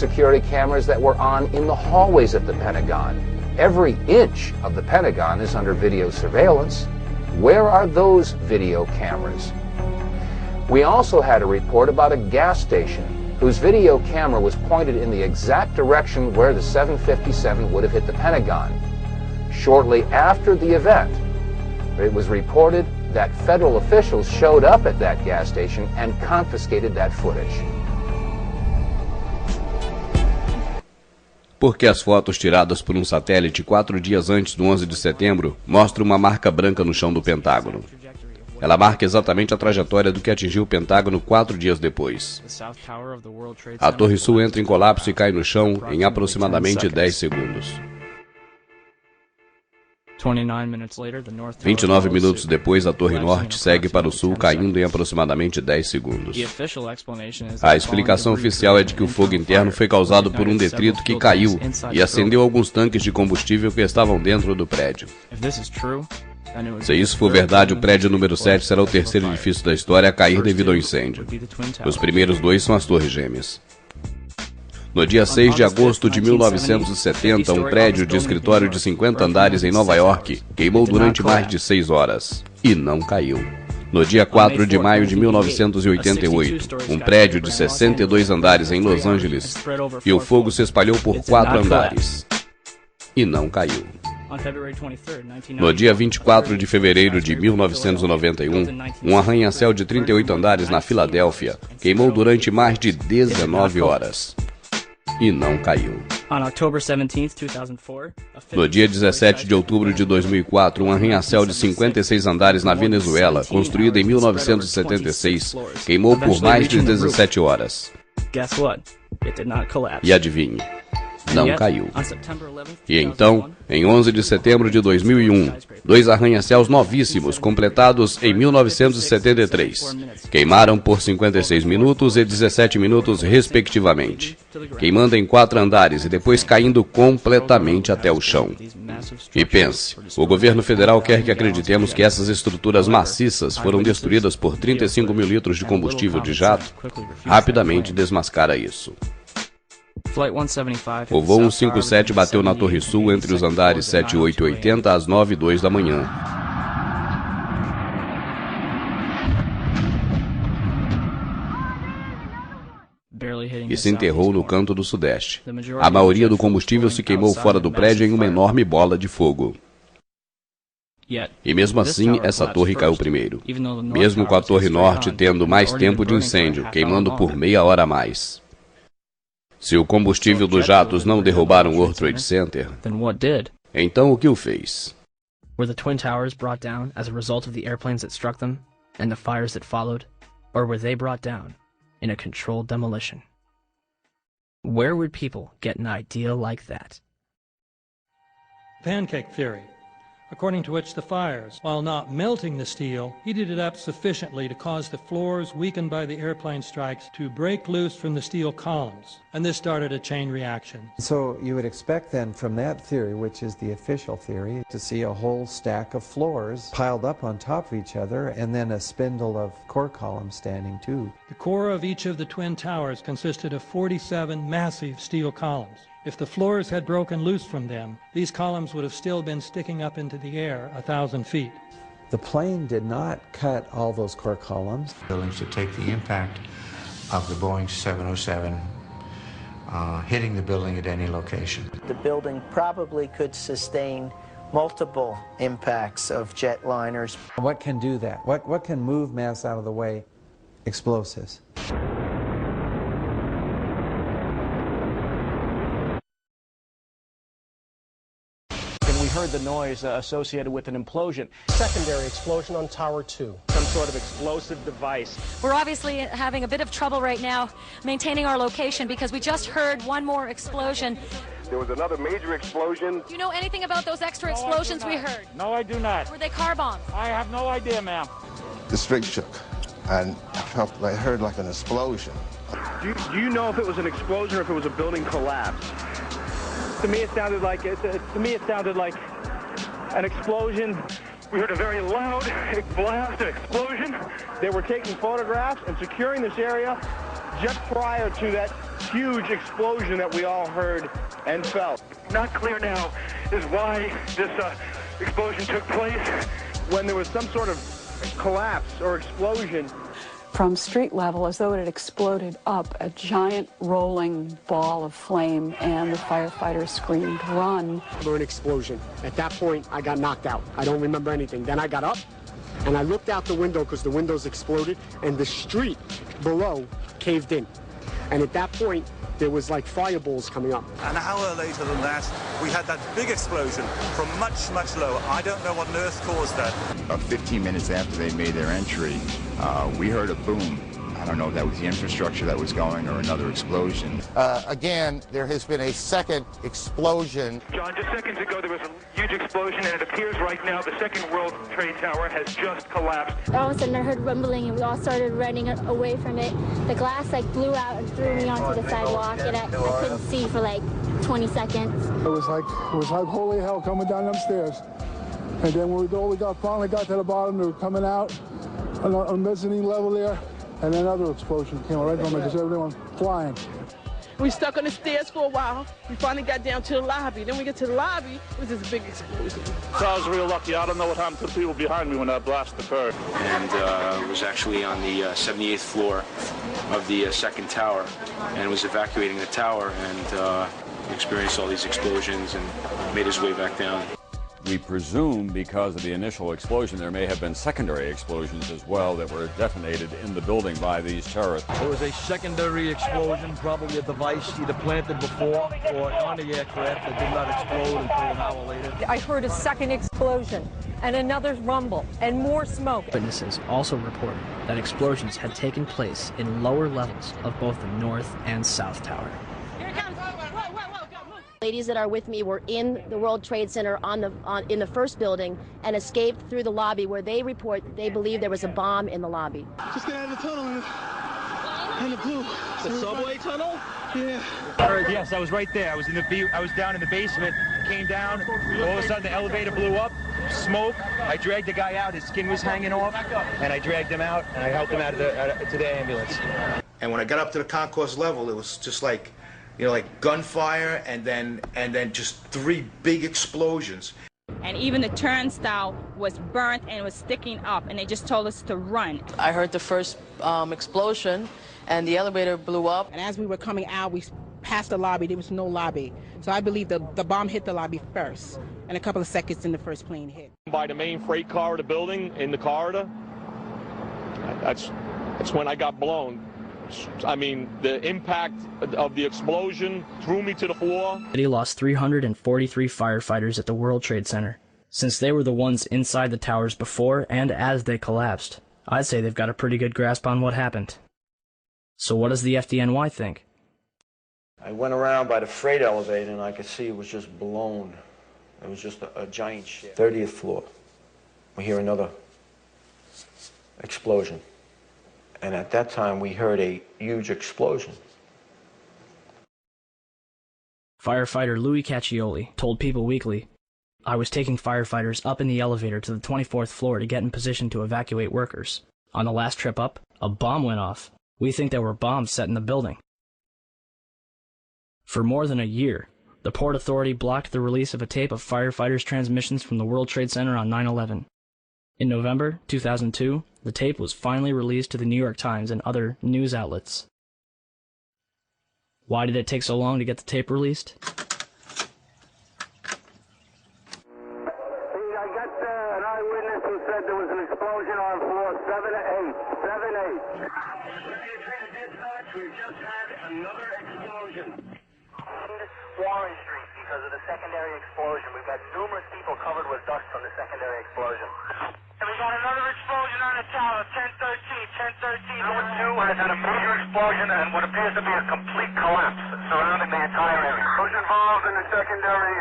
security cameras that were on in the hallways at the Pentagon. Every inch of the Pentagon is under video surveillance. Where are those video cameras? We also had a report about a gas station whose video camera was pointed in the exact direction where the 757 would have hit the Pentagon. Shortly after the event, it was reported that federal officials showed up at that gas station and confiscated that footage. Porque as fotos tiradas por um satélite 4 dias antes do 11 de setembro mostram uma marca branca no chão do Pentágono. Ela marca exatamente a trajetória do que atingiu o Pentágono 4 dias depois. A Torre Sul entra em colapso e cai no chão em aproximadamente 10 segundos. 29 minutos depois, a Torre Norte segue para o sul, caindo em aproximadamente 10 segundos. A explicação oficial é de que o fogo interno foi causado por um detrito que caiu e acendeu alguns tanques de combustível que estavam dentro do prédio. Se isso for verdade, o prédio número 7 será o terceiro edifício da história a cair devido ao incêndio. Os primeiros dois são as Torres Gêmeas. No dia 6 de agosto de 1970, um prédio de escritório de 50 andares em Nova York queimou durante mais de 6 horas e não caiu. No dia 4 de maio de 1988, um prédio de 62 andares em Los Angeles e o fogo se espalhou por 4 andares e não caiu. No dia 24 de fevereiro de 1991, um arranha-céu de 38 andares na Filadélfia queimou durante mais de 19 horas e não caiu. No dia 17 de outubro de 2004, um arranha-céu de 56 andares na Venezuela, construído em 1976, queimou por mais de 17 horas. E adivinhe, não caiu. E então, em 11 de setembro de 2001, 2 arranha-céus novíssimos, completados em 1973, queimaram por 56 minutos e 17 minutos, respectivamente, queimando em 4 andares e depois caindo completamente até o chão. E pense, o governo federal quer que acreditemos que essas estruturas maciças foram destruídas por 35 mil litros de combustível de jato? Rapidamente desmascara isso. O voo 157 bateu na Torre Sul entre os andares 7, 8 e 80 às 9h02 da manhã. E se enterrou no canto do sudeste. A maioria do combustível se queimou fora do prédio em uma enorme bola de fogo. E mesmo assim, essa torre caiu primeiro, mesmo com a Torre Norte tendo mais tempo de incêndio, queimando por meia hora a mais. Se o combustível dos jatos não derrubaram o World Trade Center, então o que o fez? Were the Twin Towers brought down as a result of the airplanes that struck them and the fires that followed? Or were they brought down in a controlled demolition? Where would people get an idea like that? Pancake theory, according to which the fires, while not melting the steel, heated it up sufficiently to cause the floors weakened by the airplane strikes to break loose from the steel columns, and this started a chain reaction. So you would expect then from that theory, which is the official theory, to see a whole stack of floors piled up on top of each other and then a spindle of core columns standing too. The core of each of the Twin Towers consisted of 47 massive steel columns. If the floors had broken loose from them, these columns would have still been sticking up into the air 1,000 feet. The plane did not cut all those core columns. Buildings to take the impact of the Boeing 707 hitting the building at any location. The building probably could sustain multiple impacts of jetliners. What can do that? What can move mass out of the way? Explosives. Heard the noise associated with an implosion. Secondary explosion on Tower 2. Some sort of explosive device. We're obviously having a bit of trouble right now maintaining our location because we just heard one more explosion. There was another major explosion. Do you know anything about those extra explosions we heard? No, I do not. Were they car bombs? I have no idea, ma'am. The string shook, and I heard like an explosion. Do you know if it was an explosion or if it was a building collapse? To me, it sounded like an explosion. We heard a very loud blast, an explosion. They were taking photographs and securing this area just prior to that huge explosion that we all heard and felt. Not clear now is why this explosion took place. When there was some sort of collapse or explosion. From street level, as though it had exploded up, a giant rolling ball of flame, and the firefighters screamed, "Run!" An explosion. At that point, I got knocked out. I don't remember anything. Then I got up, and I looked out the window because the windows exploded, and the street below caved in. And at that point, there was like fireballs coming up. An hour later than that, we had that big explosion from much, much lower. I don't know what on earth caused that. About 15 minutes after they made their entry, we heard a boom. I don't know if that was the infrastructure that was going or another explosion. Again, there has been a second explosion. John, just seconds ago there was a huge explosion, and it appears right now the second World Trade Tower has just collapsed. All of a sudden I heard rumbling, and we all started running away from it. The glass blew out and threw me onto the sidewalk, and I couldn't see for 20 seconds. It was like holy hell coming down them stairs. And then when we finally got to the bottom, they were coming out on a mezzanine level there. And another explosion came right from it, just everyone flying. We stuck on the stairs for a while. We finally got down to the lobby. Then we get to the lobby, it was this big explosion. So I was real lucky. I don't know what happened to the people behind me when that blast occurred. And was actually on the 78th floor of the second tower, and was evacuating the tower, and experienced all these explosions and made his way back down. We presume because of the initial explosion there may have been secondary explosions as well that were detonated in the building by these terrorists. There was a secondary explosion, probably a device either planted before or on the aircraft that did not explode until an hour later. I heard a second explosion and another rumble and more smoke. Witnesses also reported that explosions had taken place in lower levels of both the North and South Tower. Ladies that are with me were in the World Trade Center in the first building and escaped through the lobby, where they report they believe there was a bomb in the lobby. Just get out of the tunnel and the blue. The subway tunnel? Yeah. Yes, I was right there. I was down in the basement, came down, all of a sudden the elevator blew up, smoke. I dragged the guy out, his skin was hanging off, and I dragged him out, and I helped him out to the ambulance. And when I got up to the concourse level, it was just like gunfire, and then just 3 big explosions. And even the turnstile was burnt and was sticking up, and they just told us to run. I heard the first explosion, and the elevator blew up. And as we were coming out, we passed the lobby. There was no lobby. So I believe the bomb hit the lobby first, and a couple of seconds in the first plane hit. By the main freight corridor building, in the corridor, that's when I got blown. I mean, the impact of the explosion threw me to the floor. The city lost 343 firefighters at the World Trade Center. Since they were the ones inside the towers before and as they collapsed, I'd say they've got a pretty good grasp on what happened. So what does the FDNY think? I went around by the freight elevator, and I could see it was just blown. It was just a giant shit. 30th floor. We hear another explosion. And at that time, we heard a huge explosion. Firefighter Louis Caccioli told People Weekly, "I was taking firefighters up in the elevator to the 24th floor to get in position to evacuate workers. On the last trip up, a bomb went off. We think there were bombs set in the building." For more than a year, the Port Authority blocked the release of a tape of firefighters' transmissions from the World Trade Center on 9/11. In November 2002, the tape was finally released to the New York Times and other news outlets. Why did it take so long to get the tape released? I got an eyewitness who said there was an explosion on floor 7-8. 7-8. We just had another explosion. Warren Street because of the secondary explosion. We've got numerous people covered with dust from the secondary explosion. And we got another explosion on the tower, 1013, 1013. Number 2 has had a major explosion and what appears to be a complete collapse surrounding the entire area. Who's involved in the secondary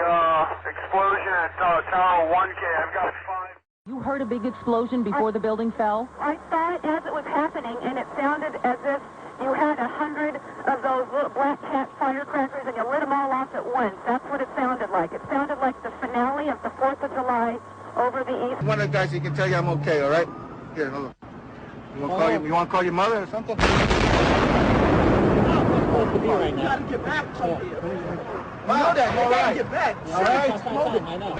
explosion at Tower 1K? I've got 5. You heard a big explosion before the building fell? I saw it as it was happening, and it sounded as if you had 100 of those little black cat firecrackers and you lit them all off at once. That's what it sounded like. It sounded like the finale of the 4th of July over the East. One of the guys, he can tell you I'm okay, all right? Here, hold on. You want to call your mother or something? to be right now. You gotta get back from here. You know that. You gotta get back. All right. Smoking. I know.